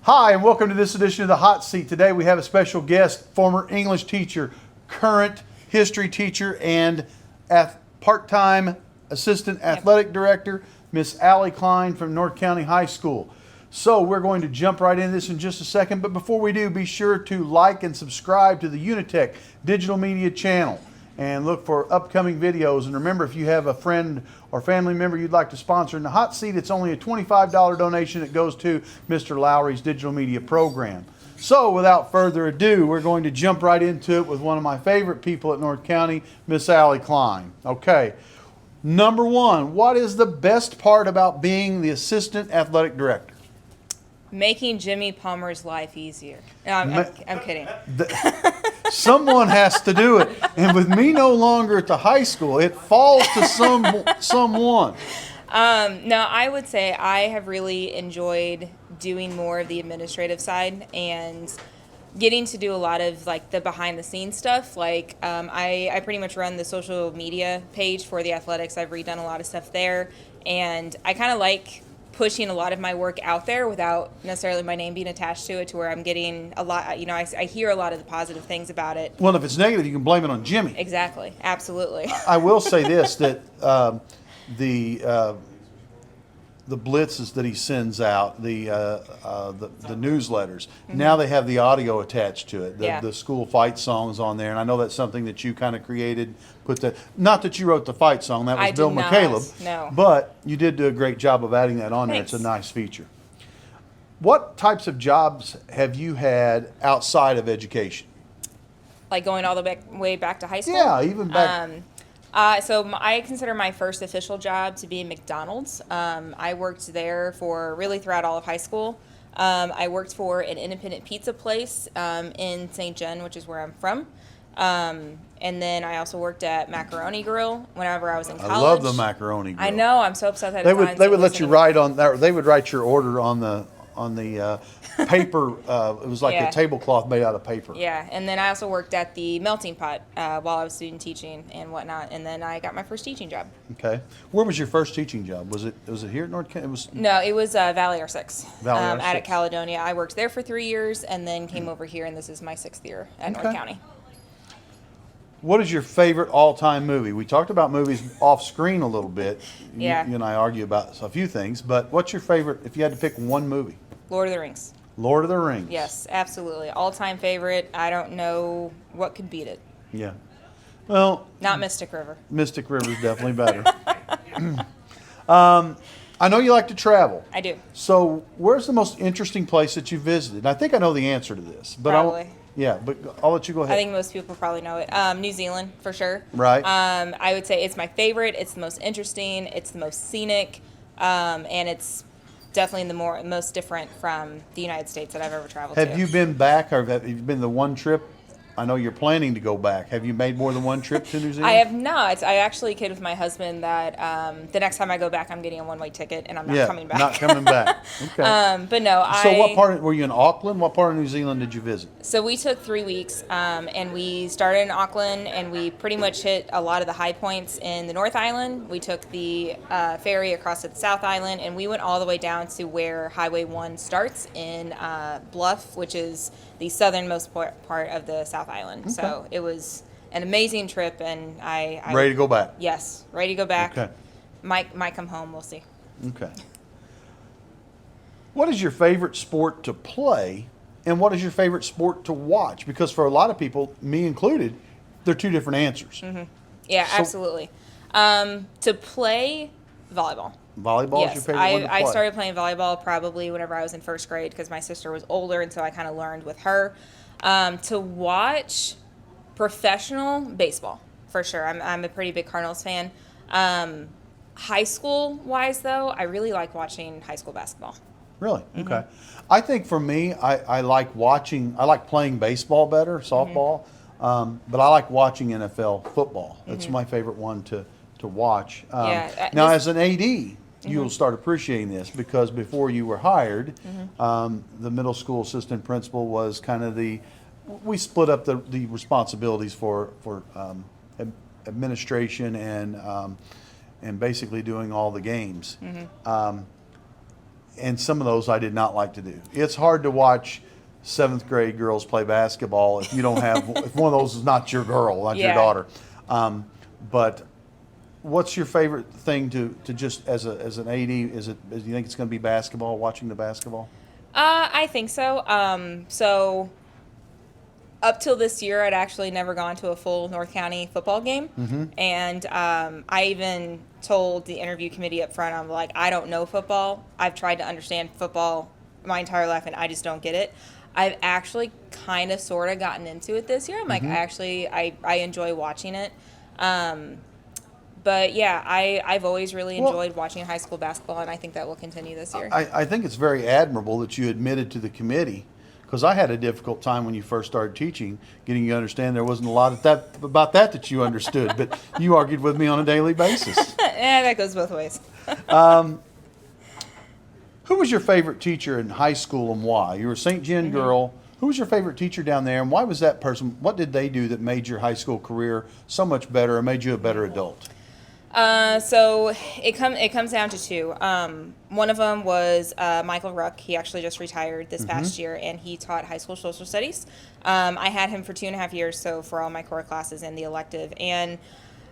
Hi, and welcome to this edition of The Hot Seat. Today we have a special guest, former English teacher, current history teacher, and part-time assistant athletic director, Miss Klein from North County High School. So we're going to jump right into this in just a second, but before we do, be sure to like and subscribe to the UniTec digital media channel and look for upcoming videos. And remember, if you have a friend or family member you'd like to sponsor in the hot seat, it's only a $25 donation that goes to Mr. Lowry's digital media program. So without further ado, we're going to jump right into it with one of my favorite people at North County, Miss Klein. Okay, number one, what is the best part about being the assistant athletic director? Making Jimmy Palmer's life easier. No, I'm kidding. Someone has to do it. And with me no longer at the high school, it falls to someone. No, I would say I have really enjoyed doing more of the administrative side and getting to do a lot of like the behind the scenes stuff. Like I pretty much run the social media page for the athletics. I've redone a lot of stuff there. And I kind of like pushing a lot of my work out there without necessarily my name being attached to it, to where I'm getting a lot, you know, I hear a lot of the positive things about it. Well, if it's negative, you can blame it on Jimmy. Exactly. Absolutely. I will say this, that the blitzes that he sends out, the newsletters, now they have the audio attached to it, the school fight songs on there, and I know that's something that you kind of created. Not that you wrote the fight song, that was Bill McCaleb, no. But you did do a great job of adding that on there. Thanks. It's a nice feature. What types of jobs have you had outside of education? Like going all the way back to high school? Yeah, even back. I consider my first official job to be McDonald's. I worked there for really throughout all of high school. I worked for an independent pizza place in St. John, which is where I'm from. And then I also worked at Macaroni Grill whenever I was in college. I love the Macaroni Grill. I know. I'm so upset that they would let you write on that. They would write your order on the paper. It was like a tablecloth made out of paper. Yeah, and then I also worked at the Melting Pot while I was student teaching and whatnot. And then I got my first teaching job. Okay, where was your first teaching job? Was it here at North County? No, it was Valley R6. Valley R6. Out at Caledonia. I worked there for 3 years and then came over here, and this is my 6th year at North County. What is your favorite all-time movie? We talked about movies off-screen a little bit. Yeah. You and I argue about a few things, but what's your favorite, if you had to pick one movie? Lord of the Rings. Lord of the Rings. Yes, absolutely. All-time favorite. I don't know what could beat it. Yeah. Well. Not Mystic River. Mystic River is definitely better. I know you like to travel. I do. So where's the most interesting place that you visited? And I think I know the answer to this. But probably. But I'll let you go ahead. I think most people probably know it. New Zealand, for sure. Right. I would say it's my favorite. It's the most interesting. It's the most scenic. And it's definitely the most different from the United States that I've ever traveled to. Have you been back, or have you been the one trip? I know you're planning to go back. Have you made more than one trip to New Zealand? I have not. I actually kid with my husband that the next time I go back, I'm getting a one-way ticket, and I'm not coming back. Not coming back. Okay. But no, So what part, were you in Auckland? What part of New Zealand did you visit? So we took 3 weeks, and we started in Auckland, and we pretty much hit a lot of the high points in the North Island. We took the ferry across to the South Island, and we went all the way down to where Highway 1 starts in Bluff, which is the southernmost part of the South Island. Okay. So it was an amazing trip, and I ready to go back. Yes, ready to go back. Okay. Might come home. We'll see. Okay. What is your favorite sport to play, and what is your favorite sport to watch? Because for a lot of people, me included, they're two different answers. Mm-hmm. Yeah, so, absolutely. To play volleyball. Volleyball is your favorite one to play? I started playing volleyball probably whenever I was in first grade because my sister was older, and so I kind of learned with her. To watch professional baseball, for sure. I'm a pretty big Cardinals fan. High school-wise, though, I really like watching high school basketball. Really? Mm-hmm. Okay. I think for me, I like playing baseball better, softball, but I like watching NFL football. That's my favorite one to watch. Now, as an AD, you'll start appreciating this because before you were hired, the middle school assistant principal was kind of we split up the responsibilities for administration and basically doing all the games. and some of those I did not like to do. It's hard to watch 7th grade girls play basketball if you don't have, if one of those is not your girl, not your Yeah. daughter. But what's your favorite thing to just as an AD? Do you think it's going to be basketball, watching the basketball? I think so. So up till this year, I'd actually never gone to a full North County football game. And I even told the interview committee up front, I'm like, I don't know football. I've tried to understand football my entire life, and I just don't get it. I've actually kind of sort of gotten into it this year. I'm like, I enjoy watching it. But yeah, I've always really enjoyed watching high school basketball, and I think that will continue this year. I think it's very admirable that you admitted to the committee, because I had a difficult time when you first started teaching, getting you to understand there wasn't a lot of about that you understood, but you argued with me on a daily basis. That goes both ways. Who was your favorite teacher in high school and why? You were a St. John girl. Who was your favorite teacher down there, and why was that person? What did they do that made your high school career so much better and made you a better adult? So it comes down to two. One of them was Michael Ruck. He actually just retired this past year, and he taught high school social studies. I had him for 2.5 years, so for all my core classes and the elective. And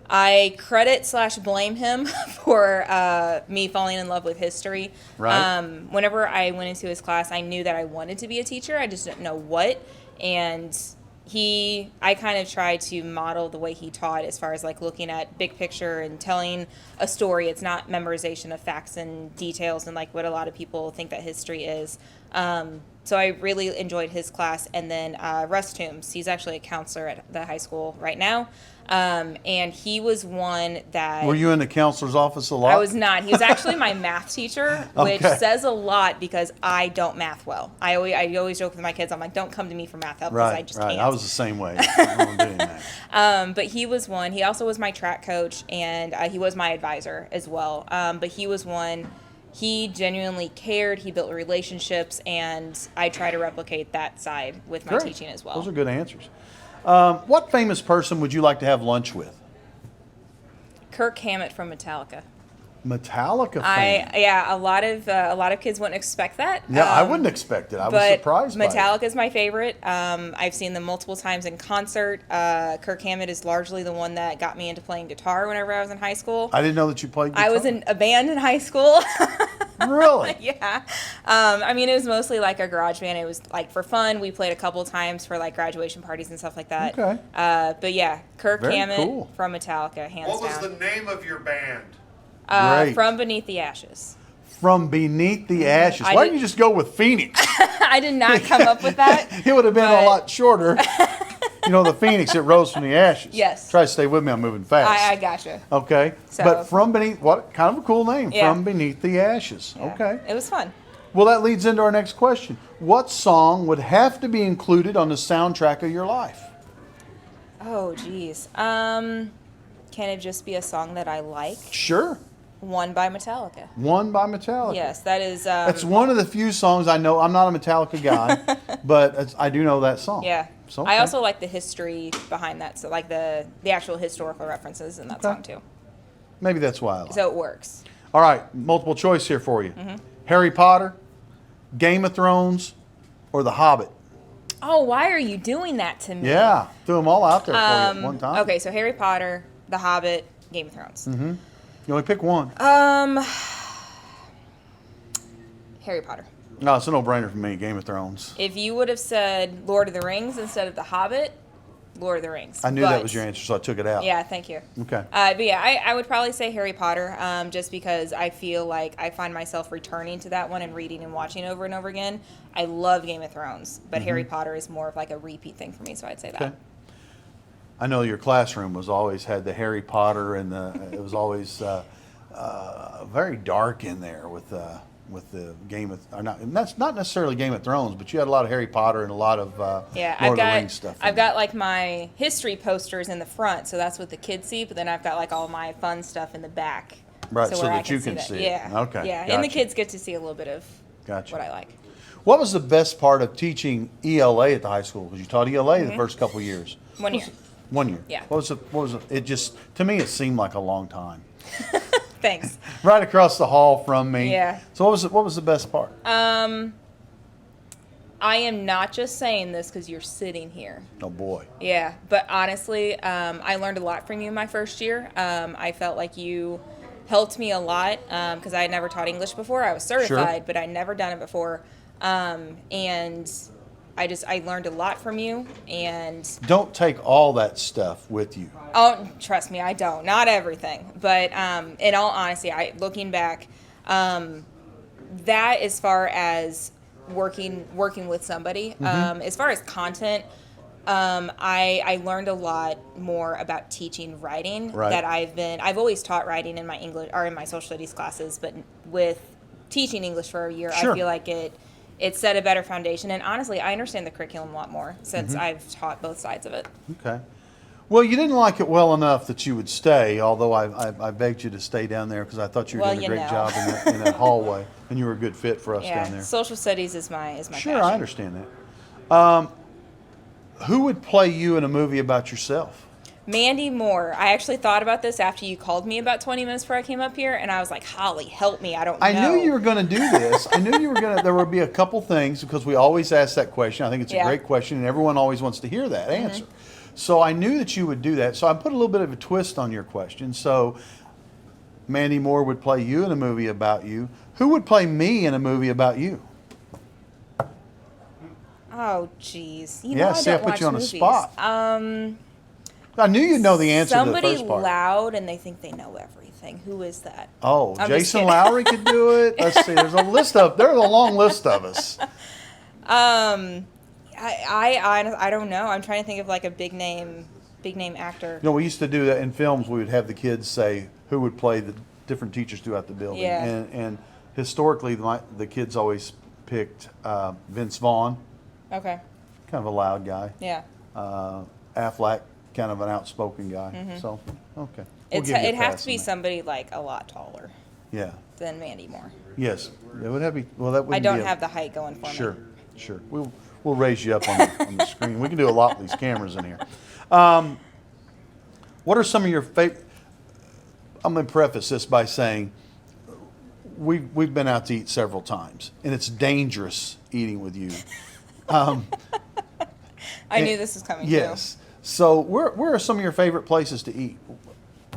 I credit/blame him for me falling in love with history. Right. Whenever I went into his class, I knew that I wanted to be a teacher. I just didn't know what. And I kind of tried to model the way he taught as far as like looking at big picture and telling a story. It's not memorization of facts and details and like what a lot of people think that history is. So I really enjoyed his class. And then Russ Toombs, he's actually a counselor at the high school right now. And he was one that... Were you in the counselor's office a lot? I was not. He was actually my math teacher, which Okay. says a lot because I don't math well. I always joke with my kids, I'm like, don't come to me for math help because I just can't. I was the same way. I don't do that. But he was one. He also was my track coach, and he was my advisor as well. But he was one... He genuinely cared. He built relationships, and I try to replicate that side with my Great. teaching as well. Those are good answers. What famous person would you like to have lunch with? Kirk Hammett from Metallica. Metallica fan. A lot of kids wouldn't expect that. Yeah, I wouldn't expect it. I was surprised by it. Metallica is my favorite. I've seen them multiple times in concert. Kirk Hammett is largely the one that got me into playing guitar whenever I was in high school. I didn't know that you played guitar. I was in a band in high school. Really? Yeah. I mean, it was mostly like a garage band. It was like for fun. We played a couple times for like graduation parties and stuff like that. Okay. But yeah, Kirk Very Hammett cool. from Metallica, hands What was down. the name of your band? Great. From Beneath the Ashes. From Beneath the Ashes. I Why did- didn't you just go with Phoenix? I did not come up with that. It would have been a But- lot shorter. You know, the Phoenix, it rose from the ashes. Yes. Try to stay with me. I'm moving fast. I gotcha. Okay. So- But from beneath, what kind of a cool name? Yeah. From Beneath the Ashes. Yeah. Okay. It was fun. Well, that leads into our next question. What song would have to be included on the soundtrack of your life? Oh, geez. Can it just be a song that I like? Sure. One by Metallica. One by Metallica. Yes, that is. That's one of the few songs I know. I'm not a Metallica guy, but I do know that song. Yeah. So, I okay. also like the history behind that, so like the actual historical references in that Okay. song too. Maybe that's why I like it. So it works. All right, multiple choice here for you. Mm-hmm. Harry Potter, Game of Thrones, or The Hobbit? Oh, why are you doing that to me? Yeah, threw them all out there for you at one time. Okay, so Harry Potter, The Hobbit, Game of Thrones. Mm-hmm. You only pick one. Harry Potter. No, it's a no-brainer for me, Game of Thrones. If you would have said Lord of the Rings instead of The Hobbit, Lord of the Rings. I knew that was your answer, so I took it out. Yeah, thank you. Okay. But yeah, I would probably say Harry Potter, just because I feel like I find myself returning to that one and reading and watching over and over again. I love Game of Thrones, but Harry Potter is more of like a repeat thing for me, so I'd say that. Okay. I know your classroom was always had the Harry Potter and it was always very dark in there with the Game of or not. And that's not necessarily Game of Thrones, but you had a lot of Harry Potter and a lot of Yeah, Lord of the Rings stuff. I've got like my history posters in the front, so that's what the kids see. But then I've got like all my fun stuff in the back, Right, so where I that you can that. see it. Yeah. Okay, Yeah, and the gotcha. kids get to see a little bit of Gotcha. what I like. What was the best part of teaching ELA at the high school? Because you taught ELA the first couple of years. 1 year. 1 year. Yeah. What was it? It just to me it seemed like a long time. Thanks. Right across the hall from me. Yeah. So what was the best part? I am not just saying this because you're sitting here. Oh boy. Yeah, but honestly, I learned a lot from you my first year. I felt like you helped me a lot because I had never taught English before. I was certified, but I'd never done it before. And I learned a lot from you. And Don't take all that stuff with you. oh, trust me, I don't. Not everything, but in all honesty, looking back, that as far as working with somebody, as far as content, I learned a lot more about teaching writing. Right. That I've always taught writing in my English or in my social studies classes, but with teaching English for a year, Sure. I feel like it set a better foundation. And honestly, I understand the curriculum a lot more since I've taught both sides of it. Okay. Well, you didn't like it well enough that you would stay, although I begged you to stay down there because I thought you were doing a great job in that hallway, and you were a good fit for us down there. Social studies is my Sure, passion. I understand that. Who would play you in a movie about yourself? Mandy Moore. I actually thought about this after you called me about 20 minutes before I came up here, and I was like, Holly, help me. I don't know. I knew you were going to do this. I knew you were going to. There would be a couple things because we always ask that question. I think it's a great question, and everyone always wants to hear that answer. So I knew that you would do that. So I put a little bit of a twist on your question. So Mandy Moore would play you in a movie about you. Who would play me in a movie about you? Oh, jeez. You Yeah, know, see, I don't put you watch on the movies. spot. I knew you'd know the answer to the Somebody first part. loud and they think they know everything. Who is that? Oh, I'm just Jason kidding. Lowry could do it. Let's see. There's a long list of us. I don't know. I'm trying to think of like a big name actor. You know, we used to do that in films. We would have the kids say who would play the different teachers throughout the building. Yeah. And historically, the kids always picked Vince Vaughn, Okay. kind of a loud guy. Yeah. Affleck, kind of an outspoken guy. So, okay. We'll give you a It has pass to be on that. somebody like a lot taller Yeah. than Mandy Moore. Yes. It would have to be. Well, that would. I don't have the height going for me. Sure. We'll raise you up on the screen. We can do a lot with these cameras in here. What are some of your favorite? I'm going to preface this by saying we've been out to eat several times, and it's dangerous eating with you. I knew this was coming. Yes. So where are some of your favorite places to eat?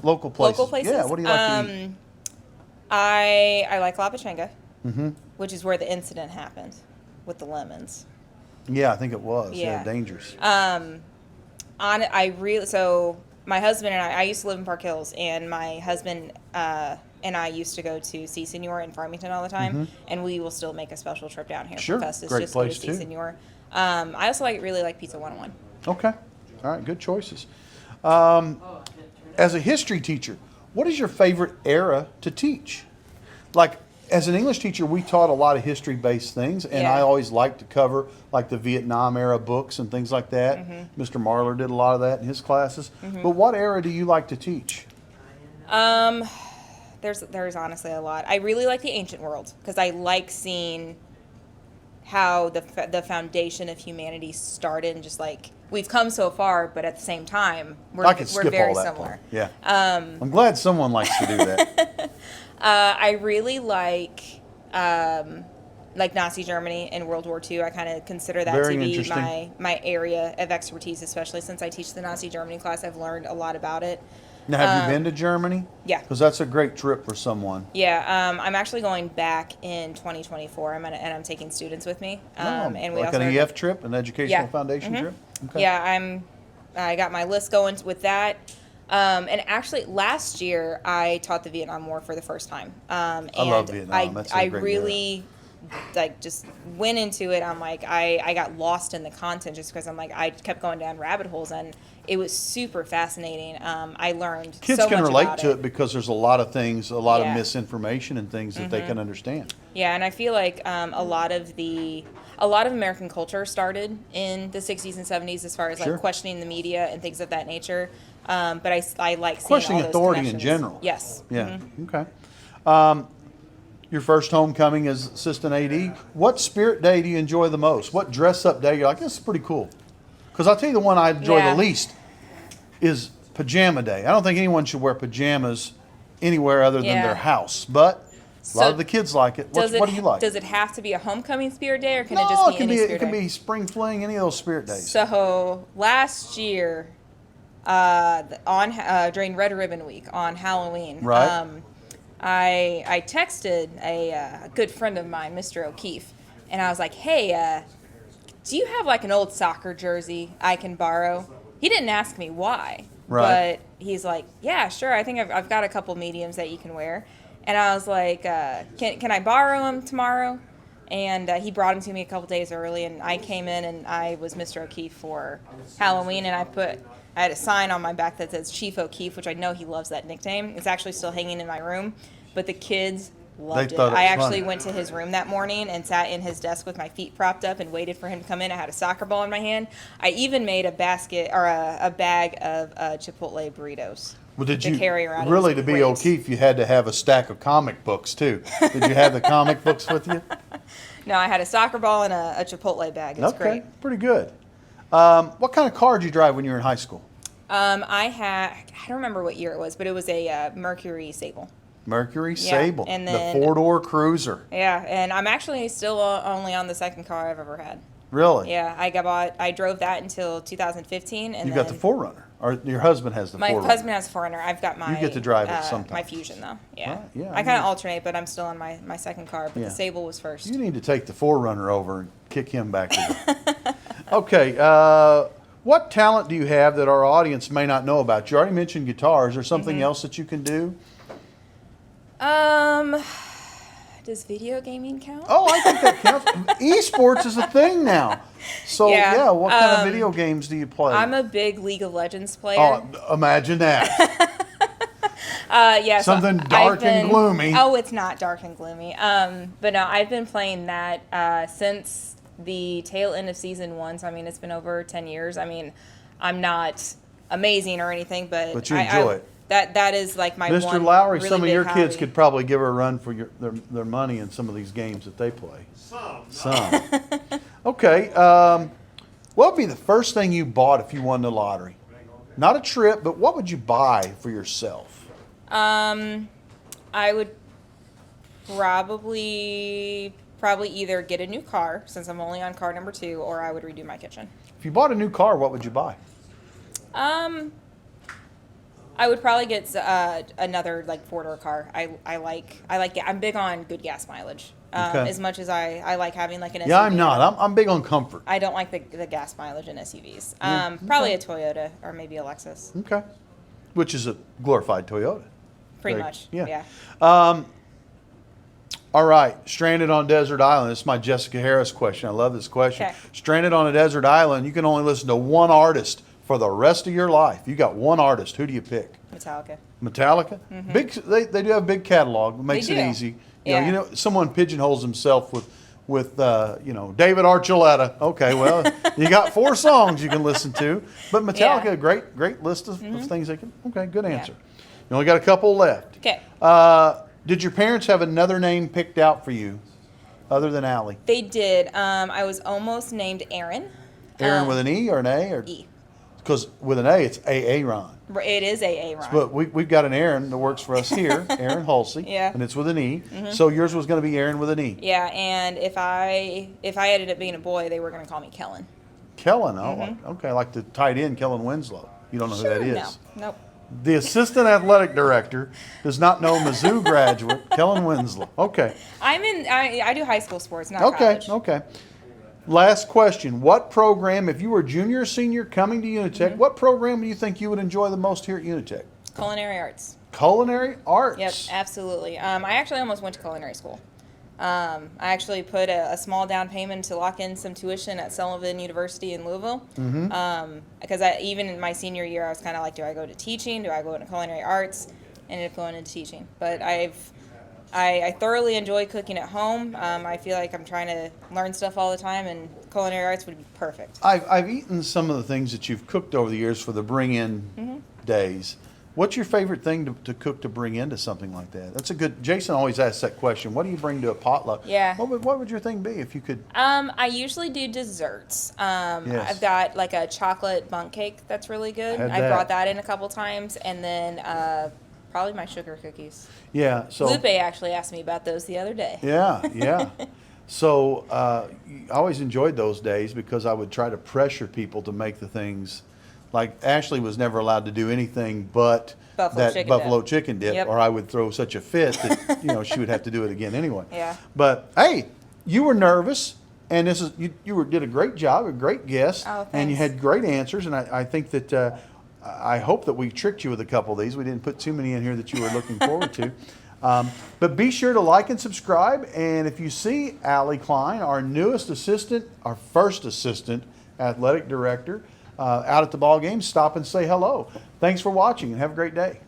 Local places. Local places? Yeah. What do you like to eat? I like La Pachanga, which is where the incident happened with the lemons. Yeah, I think it was. Yeah. Dangerous. So my husband and I used to live in Park Hills, and my husband and I used to go to C Senor in Farmington all the time, and we will still make a special trip down here Sure. for Festus Great just to go to place, C too. Senor. I also really like Pizza 101. Okay. All right. Good choices. As a history teacher, what is your favorite era to teach? Like, as an English teacher, we taught a lot of history-based things, and Yeah. I always liked to cover like the Vietnam era books and things like that. Mr. Marler did a lot of that in his classes. But what era do you like to teach? There's honestly a lot. I really like the ancient world because I like seeing how the foundation of humanity started, and just like we've come so far, but at the same time I could we're skip very all that similar. part. Yeah. I'm glad someone likes to do that. I really like Nazi Germany and World War II. I kind of consider that Very to be interesting. my area of expertise, especially since I teach the Nazi Germany class. I've learned a lot about it. Now, have you been to Germany? Yeah. Because that's a great trip for someone. Yeah, I'm actually going back in 2024. I'm taking students with me. And we like also an EF trip, an educational foundation trip? Okay. Yeah, I got my list going with that. And actually, last year I taught the Vietnam War for the first time. And I love Vietnam. That's a I great really just went into it. I'm like, I got lost in the content just because I'm like, I kept going down rabbit holes, and it was super fascinating. I learned Kids so can much relate about to it because there's a lot of things, a lot of Yeah. misinformation and things that they can understand. Yeah, and I feel like a lot of American culture started in the 60s and 70s as far as Sure. like questioning the media and things of that nature. But I like seeing Questioning all those authority in connections. general. Yes. Yeah. Okay. Your first homecoming as assistant AD. What spirit day do you enjoy the most? What dress up day you're like, this is pretty cool? Because I'll tell you the one I enjoy Yeah. the least is pajama day. I don't think anyone should wear pajamas anywhere other than Yeah. their house. But a lot So of the kids like it. What do you like? Does it have to be a homecoming spirit day, or can No, it just be it can any be spirit it can day? be spring fling, any of those spirit days. So last year, during Red Ribbon Week on Halloween, Right. I texted a good friend of mine, Mr. O'Keefe, and I was like, "Hey, do you have like an old soccer jersey I can borrow?" He didn't ask me why, Right. but he's like, "Yeah, sure. I think I've got a couple mediums that you can wear." And I was like, "Can I borrow them tomorrow?" And he brought them to me a couple days early, and I came in and I was Mr. O'Keefe for Halloween, and I had a sign on my back that says Chief O'Keefe, which I know he loves that nickname. It's actually still hanging in my room, but the kids loved it. thought it was I actually funny. went to his room that morning and sat in his desk with my feet propped up and waited for him to come in. I had a soccer ball in my hand. I even made a basket or a bag of Chipotle burritos. Well, did to you carry around. It really was to be great. O'Keefe? You had to have a stack of comic books too. Did you have the comic books with you? No, I had a soccer ball and a Chipotle bag. It's Okay, great. pretty good. What kind of car did you drive when you were in high school? I don't remember what year it was, but it was a Mercury Sable. Mercury Yeah, Sable, and the then- 4-door cruiser. Yeah, and I'm actually still only on the second car I've ever had. Really? Yeah, I drove that until 2015, and You then got the 4Runner, or your husband has the my 4Runner. husband has a 4Runner. I've got my. You get to drive it my sometimes. Fusion though. Yeah. Right, yeah, I I kind mean- of alternate, but I'm still on my second car. But Yeah. the Sable was first. You need to take the 4Runner over and kick him back to Okay, what talent do you have that our audience may not know about? You already mentioned guitars. Is there something else that you can do? Does video gaming count? Oh, I think that counts. Esports is a thing now. So, Yeah, yeah, what kind of video games do you play? I'm a big League of Legends player. Oh, imagine that. Yeah, so Something I've dark and been- gloomy. Oh, it's not dark and gloomy. But no, I've been playing that since the tail end of season 1. So I mean, it's been over 10 years. I mean, I'm not amazing or anything, but you enjoy it. That is like my Mr. one Lowry, really some of big your kids hobby. could probably give her a run for their money in some of these games that they play. Some. Okay. What would be the first thing you bought if you won the lottery? Not a trip, but what would you buy for yourself? I would probably either get a new car since I'm only on car number 2, or I would redo my kitchen. If you bought a new car, what would you buy? I would probably get another like 4-door car. I'm big on good gas mileage. Okay. As much as I like having like an SUV. Yeah, I'm not. I'm big on comfort. I don't like the gas mileage in SUVs. Probably a Toyota or maybe a Lexus. Okay. Which is a glorified Toyota. Pretty Right. much. Yeah. Yeah. All right, stranded on desert island. This is my Jessica Harris question. I love this question. Okay. Stranded on a desert island, you can only listen to one artist for the rest of your life. You got one artist. Who do you pick? Metallica. Metallica. Big. They do have a big catalog. It makes it do. easy. Yeah. You know, someone pigeonholes himself with David Archuleta. Okay, well, you got 4 songs you can listen to, but Metallica, Yeah. a great list of things they can. Okay, good answer. You only got a couple left. Okay. Did your parents have another name picked out for you other than Allie? They did. I was almost named Aaron. Aaron with an E or an A? Or E. Because with an A, it's Aaron. It is A. Ron. But we've got an Aaron that works for us here, Aaron Halsey. Yeah. And it's with an E. So yours was going to be Aaron with an E. Yeah, and if I ended up being a boy, they were going to call me Kellen. Kellen, okay, like the tight end, Kellen Winslow. You don't know who that is. No. Nope. The assistant athletic director does not know Mizzou graduate, Kellen Winslow. Okay. I do high school sports, not Okay, college. okay. Last question. What program, if you were junior or senior coming to UniTec, what program do you think you would enjoy the most here at UniTec? Culinary arts. Culinary arts. Yep, absolutely. I actually almost went to culinary school. I actually put a small down payment to lock in some tuition at Sullivan University in Louisville. Because even in my senior year, I was kind of like, do I go to teaching? Do I go into culinary arts? Ended up going into teaching. But I thoroughly enjoy cooking at home. I feel like I'm trying to learn stuff all the time, and culinary arts would be perfect. I've eaten some of the things that you've cooked over the years for the bring-in days. What's your favorite thing to cook to bring into something like that? That's a good. Jason always asks that question. What do you bring to a potluck? Yeah. What would your thing be if you could? I usually do desserts. Yes. I've got like a chocolate bundt cake that's really good. Had I that. brought that in a couple times, and then Probably my sugar cookies. Yeah. So Lupe actually asked me about those the other day. yeah, yeah. So I always enjoyed those days because I would try to pressure people to make the things. Like Ashley was never allowed to do anything but Buffalo that chicken buffalo dip. chicken dip, Yep. or I would throw such a fit that she would have to do it again anyway. Yeah. But hey, you were nervous, and this is did a great job, a great guest, Oh, and you thanks. had great answers, and I think that I hope that we tricked you with a couple of these. We didn't put too many in here that you were looking forward to. But be sure to like and subscribe. And if you see Allie Klein, our newest assistant, our first assistant athletic director, out at the ball game, stop and say hello. Thanks for watching and have a great day.